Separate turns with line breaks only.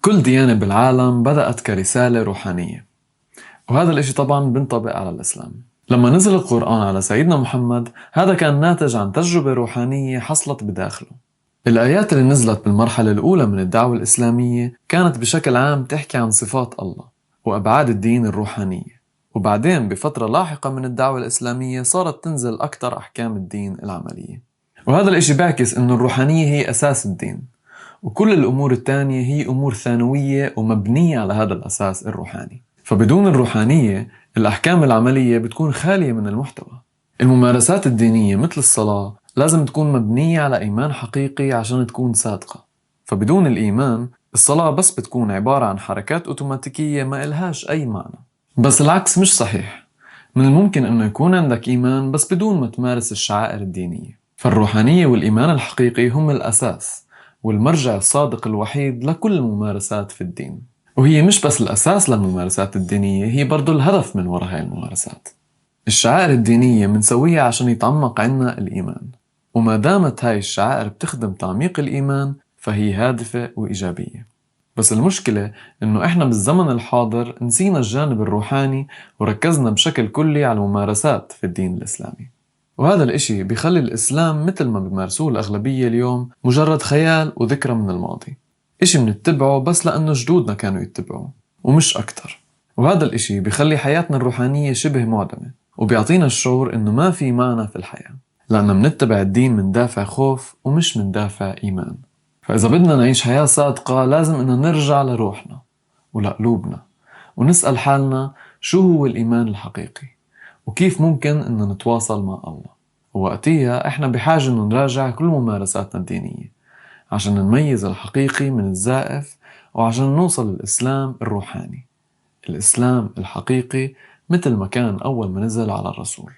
كل ديانة بالعالم بدأت كرسالة روحانية، وهذا الاشي طبعا بينطبق على الإسلام. لما نزل القرآن على سيدنا محمد، هذا كان ناتج عن تجربة روحانية حصلت بداخله. الآيات اللي نزلت بالمرحلة الأولى من الدعوة الإسلامية كانت بشكل عام تحكي عن صفات الله وأبعاد الدين الروحانية، وبعدين بفترة لاحقة من الدعوة الإسلامية صارت تنزل أكثر أحكام الدين العملية. وهذا الاشي بيعكس إنه الروحانية هي أساس الدين، وكل الأمور التانية هي أمور ثانوية ومبنية على هذا الأساس الروحاني. فبدون الروحانية الأحكام العملية بتكون خالية من المحتوى. الممارسات الدينية مثل الصلاة لازم تكون مبنية على إيمان حقيقي عشان تكون صادقة. فبدون الإيمان الصلاة بس بتكون عبارة عن حركات أوتوماتيكية ما إلهاش أي معنى. بس العكس مش صحيح، من الممكن أنه يكون عندك إيمان بس بدون ما تمارس الشعائر الدينية. فالروحانية والإيمان الحقيقي هم الأساس والمرجع الصادق الوحيد لكل الممارسات في الدين. وهي مش بس الأساس للممارسات الدينية، هي برضو الهدف من وراء هاي الممارسات. الشعائر الدينية منسويها عشان يتعمق عنا الإيمان، وما دامت هاي الشعائر بتخدم تعميق الإيمان فهي هادفة وإيجابية. بس المشكلة إنه إحنا بالزمن الحاضر نسينا الجانب الروحاني وركزنا بشكل كلي على الممارسات في الدين الإسلامي. وهذا الإشي بيخلي الإسلام مثل ما بيمارسوه الأغلبية اليوم مجرد خيال وذكرى من الماضي، إشي منتبعه بس لأنه جدودنا كانوا يتبعوه ومش أكتر. وهذا الإشي بيخلي حياتنا الروحانية شبه معدمة، وبيعطينا الشعور إنه ما في معنى في الحياة، لأننا منتبع الدين من دافع خوف ومش من دافع إيمان. فإذا بدنا نعيش حياة صادقة لازم إننا نرجع لروحنا ولقلوبنا ونسأل حالنا شو هو الإيمان الحقيقي وكيف ممكن إننا نتواصل مع الله. ووقتها إحنا بحاجة إننا نراجع كل ممارساتنا الدينية عشان نميز الحقيقي من الزائف، وعشان نوصل للإسلام الروحاني، الإسلام الحقيقي مثل ما كان أول ما نزل على الرسول.